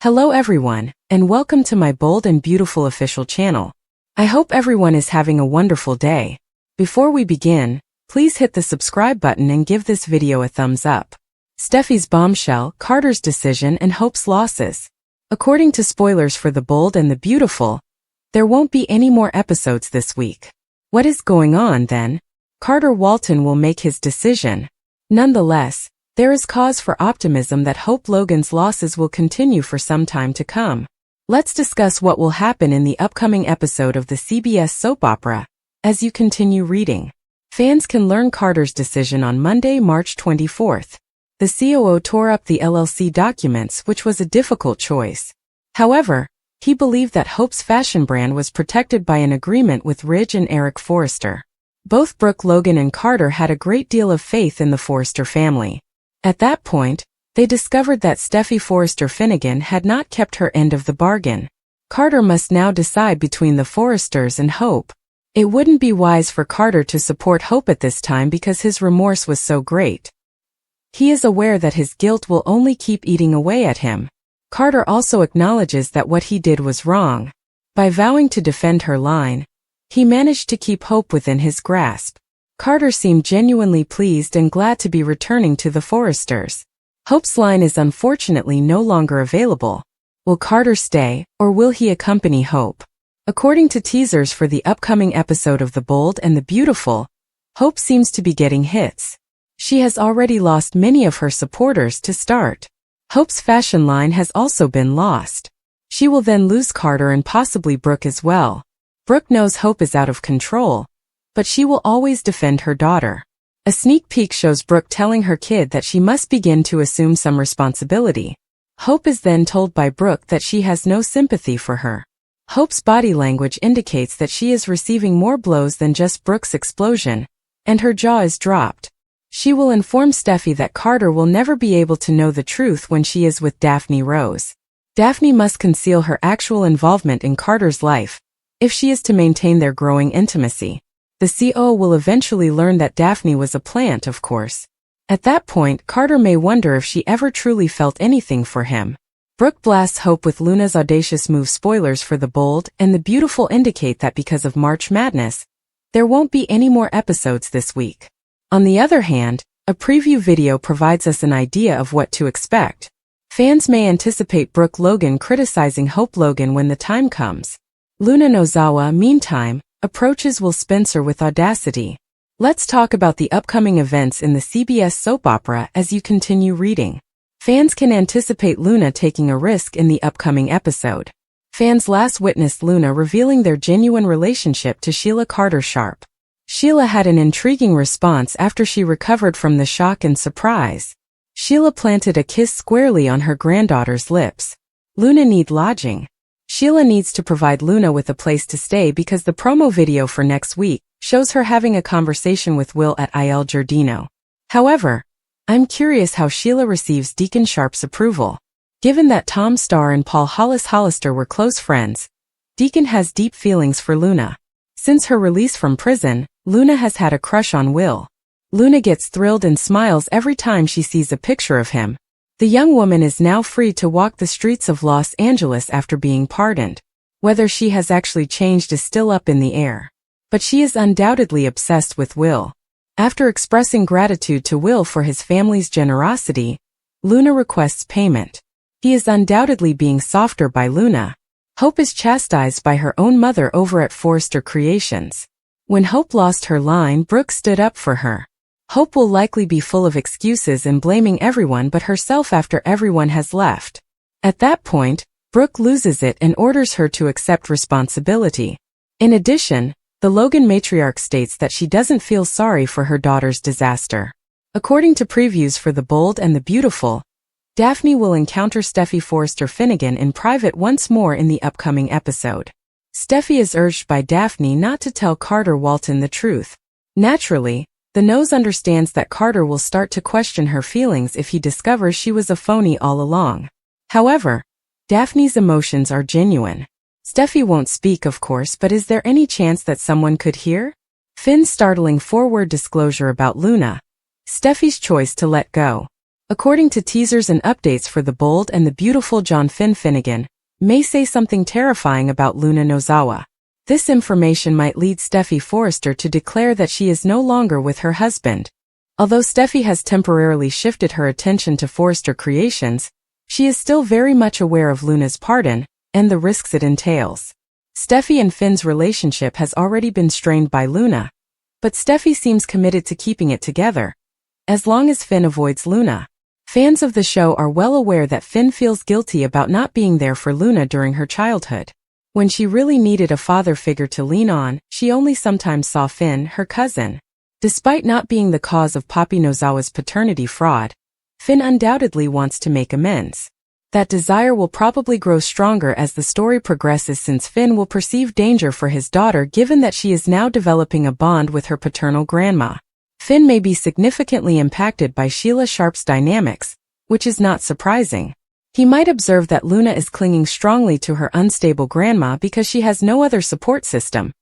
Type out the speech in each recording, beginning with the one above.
Hello everyone, and welcome to my bold and beautiful official channel. I hope everyone is having a wonderful day. Before we begin, please hit the subscribe button and give this video a thumbs up. Steffy's bombshell, Carter's decision and Hope's losses. According to spoilers for The Bold and the Beautiful, there won't be any more episodes this week. What is going on then? Carter Walton will make his decision. Nonetheless, there is cause for optimism that Hope Logan's losses will continue for some time to come. Let's discuss what will happen in the upcoming episode of the CBS soap opera. As you continue reading, fans can learn Carter's decision on Monday, March 24th. The COO tore up the LLC documents, which was a difficult choice. However, he believed that Hope's fashion brand was protected by an agreement with Ridge and Eric Forrester. Both Brooke Logan and Carter had a great deal of faith in the Forrester family. At that point, they discovered that Steffy Forrester Finnegan had not kept her end of the bargain. Carter must now decide between the Forresters and Hope. It wouldn't be wise for Carter to support Hope at this time because his remorse was so great. He is aware that his guilt will only keep eating away at him. Carter also acknowledges that what he did was wrong. By vowing to defend her line, he managed to keep Hope within his grasp. Carter seemed genuinely pleased and glad to be returning to the Forresters. Hope's line is unfortunately no longer available. Will Carter stay, or will he accompany Hope? According to teasers for the upcoming episode of The Bold and the Beautiful, Hope seems to be getting hits. She has already lost many of her supporters to start. Hope's fashion line has also been lost. She will then lose Carter and possibly Brooke as well. Brooke knows Hope is out of control, but she will always defend her daughter. A sneak peek shows Brooke telling her kid that she must begin to assume some responsibility. Hope is then told by Brooke that she has no sympathy for her. Hope's body language indicates that she is receiving more blows than just Brooke's explosion, and her jaw is dropped. She will inform Steffy that Carter will never be able to know the truth when she is with Daphne Rose. Daphne must conceal her actual involvement in Carter's life, if she is to maintain their growing intimacy. The COO will eventually learn that Daphne was a plant, of course. At that point, Carter may wonder if she ever truly felt anything for him. Brooke blasts Hope with Luna's audacious move. Spoilers for The Bold and the Beautiful indicate that because of March Madness, there won't be any more episodes this week. On the other hand, a preview video provides us an idea of what to expect. Fans may anticipate Brooke Logan criticizing Hope Logan when the time comes. Luna Nozawa, meantime, approaches Will Spencer with audacity. Let's talk about the upcoming events in the CBS soap opera as you continue reading. Fans can anticipate Luna taking a risk in the upcoming episode. Fans last witnessed Luna revealing their genuine relationship to Sheila Carter Sharp. Sheila had an intriguing response after she recovered from the shock and surprise. Sheila planted a kiss squarely on her granddaughter's lips. Luna needs lodging. Sheila needs to provide Luna with a place to stay because the promo video for next week shows her having a conversation with Will at Il Giardino. However, I'm curious how Sheila receives Deacon Sharp's approval. Given that Tom Starr and Paul Hollister were close friends, Deacon has deep feelings for Luna. Since her release from prison, Luna has had a crush on Will. Luna gets thrilled and smiles every time she sees a picture of him. The young woman is now free to walk the streets of Los Angeles after being pardoned. Whether she has actually changed is still up in the air. But she is undoubtedly obsessed with Will. After expressing gratitude to Will for his family's generosity, Luna requests payment. He is undoubtedly being softer by Luna. Hope is chastised by her own mother over at Forrester Creations. When Hope lost her line, Brooke stood up for her. Hope will likely be full of excuses and blaming everyone but herself after everyone has left. At that point, Brooke loses it and orders her to accept responsibility. In addition, the Logan matriarch states that she doesn't feel sorry for her daughter's disaster. According to previews for The Bold and the Beautiful, Daphne will encounter Steffy Forrester Finnegan in private once more in the upcoming episode. Steffy is urged by Daphne not to tell Carter Walton the truth. Naturally, the nose understands that Carter will start to question her feelings if he discovers she was a phony all along. However, Daphne's emotions are genuine. Steffy won't speak, of course, but is there any chance that someone could hear? Finn's startling forward disclosure about Luna. Steffy's choice to let go. According to teasers and updates for The Bold and the Beautiful, John Finnegan may say something terrifying about Luna Nozawa. This information might lead Steffy Forrester to declare that she is no longer with her husband. Although Steffy has temporarily shifted her attention to Forrester Creations, she is still very much aware of Luna's pardon and the risks it entails. Steffy and Finn's relationship has already been strained by Luna, but Steffy seems committed to keeping it together, as long as Finn avoids Luna. Fans of the show are well aware that Finn feels guilty about not being there for Luna during her childhood. When she really needed a father figure to lean on, she only sometimes saw Finn, her cousin. Despite not being the cause of Poppy Nozawa's paternity fraud, Finn undoubtedly wants to make amends. That desire will probably grow stronger as the story progresses, since Finn will perceive danger for his daughter given that she is now developing a bond with her paternal grandma. Finn may be significantly impacted by Sheila Sharp's dynamics, which is not surprising. He might observe that Luna is clinging strongly to her unstable grandma because she has no other support system.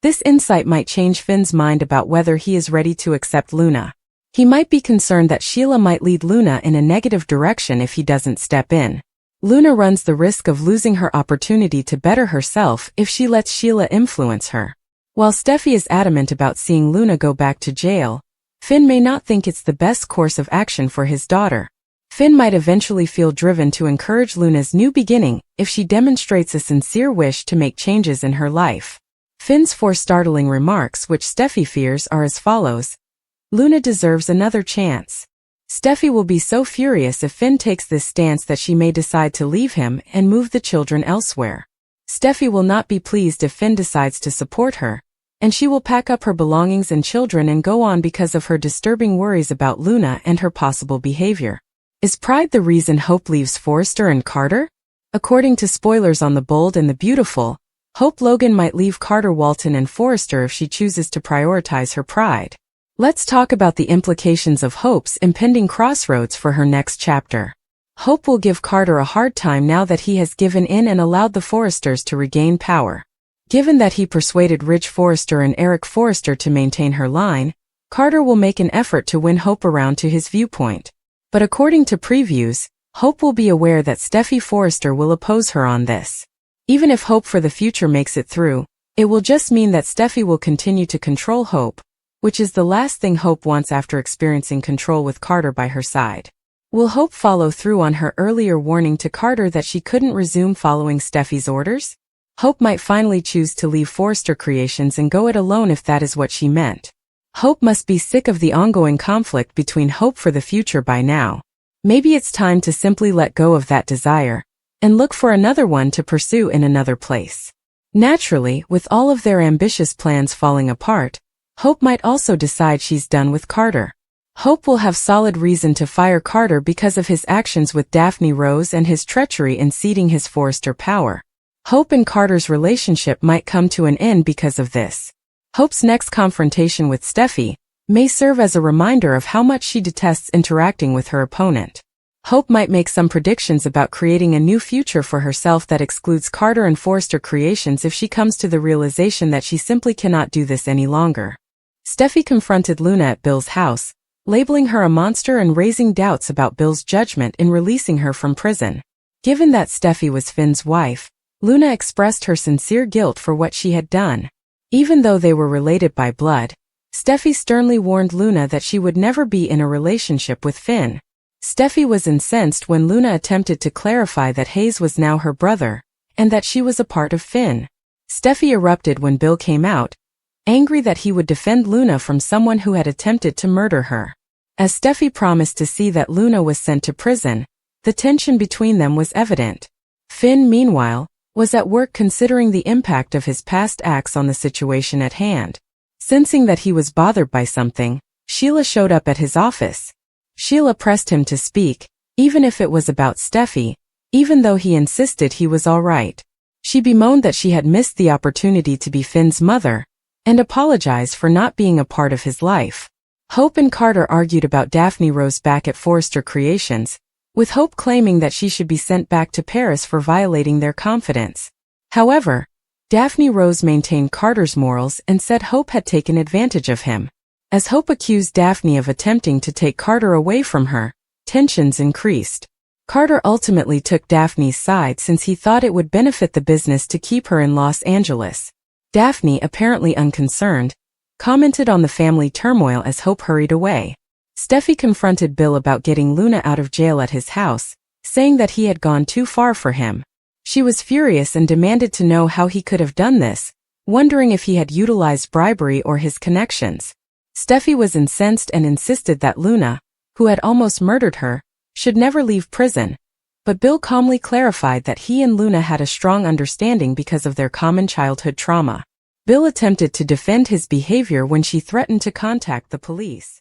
This insight might change Finn's mind about whether he is ready to accept Luna. He might be concerned that Sheila might lead Luna in a negative direction if he doesn't step in. Luna runs the risk of losing her opportunity to better herself if she lets Sheila influence her. While Steffy is adamant about seeing Luna go back to jail, Finn may not think it's the best course of action for his daughter. Finn might eventually feel driven to encourage Luna's new beginning if she demonstrates a sincere wish to make changes in her life. Finn's 4 startling remarks, which Steffy fears, are as follows. Luna deserves another chance. Steffy will be so furious if Finn takes this stance that she may decide to leave him and move the children elsewhere. Steffy will not be pleased if Finn decides to support her, and she will pack up her belongings and children and go on because of her disturbing worries about Luna and her possible behavior. Is pride the reason Hope leaves Forrester and Carter? According to spoilers on The Bold and the Beautiful, Hope Logan might leave Carter Walton and Forrester if she chooses to prioritize her pride. Let's talk about the implications of Hope's impending crossroads for her next chapter. Hope will give Carter a hard time now that he has given in and allowed the Forresters to regain power. Given that he persuaded Rich Forrester and Eric Forrester to maintain her line, Carter will make an effort to win Hope around to his viewpoint. But according to previews, Hope will be aware that Steffy Forrester will oppose her on this. Even if Hope for the future makes it through, it will just mean that Steffy will continue to control Hope, which is the last thing Hope wants after experiencing control with Carter by her side. Will Hope follow through on her earlier warning to Carter that she couldn't resume following Steffy's orders? Hope might finally choose to leave Forrester Creations and go it alone if that is what she meant. Hope must be sick of the ongoing conflict between Hope for the future by now. Maybe it's time to simply let go of that desire and look for another one to pursue in another place. Naturally, with all of their ambitious plans falling apart, Hope might also decide she's done with Carter. Hope will have solid reason to fire Carter because of his actions with Daphne Rose and his treachery in ceding his Forrester power. Hope and Carter's relationship might come to an end because of this. Hope's next confrontation with Steffy may serve as a reminder of how much she detests interacting with her opponent. Hope might make some predictions about creating a new future for herself that excludes Carter and Forrester Creations if she comes to the realization that she simply cannot do this any longer. Steffy confronted Luna at Bill's house, labeling her a monster and raising doubts about Bill's judgment in releasing her from prison. Given that Steffy was Finn's wife, Luna expressed her sincere guilt for what she had done. Even though they were related by blood, Steffy sternly warned Luna that she would never be in a relationship with Finn. Steffy was incensed when Luna attempted to clarify that Hayes was now her brother, and that she was a part of Finn. Steffy erupted when Bill came out, angry that he would defend Luna from someone who had attempted to murder her. As Steffy promised to see that Luna was sent to prison, the tension between them was evident. Finn, meanwhile, was at work considering the impact of his past acts on the situation at hand. Sensing that he was bothered by something, Sheila showed up at his office. Sheila pressed him to speak, even if it was about Steffy, even though he insisted he was all right. She bemoaned that she had missed the opportunity to be Finn's mother, and apologized for not being a part of his life. Hope and Carter argued about Daphne Rose back at Forrester Creations, with Hope claiming that she should be sent back to Paris for violating their confidence. However, Daphne Rose maintained Carter's morals and said Hope had taken advantage of him. As Hope accused Daphne of attempting to take Carter away from her, Tensions increased. Carter ultimately took Daphne's side since he thought it would benefit the business to keep her in Los Angeles. Daphne, apparently unconcerned, commented on the family turmoil as Hope hurried away. Steffy confronted Bill about getting Luna out of jail at his house, saying that he had gone too far for him. She was furious and demanded to know how he could have done this, wondering if he had utilized bribery or his connections. Steffy was incensed and insisted that Luna, who had almost murdered her, should never leave prison, but Bill calmly clarified that he and Luna had a strong understanding because of their common childhood trauma. Bill attempted to defend his behavior when she threatened to contact the police.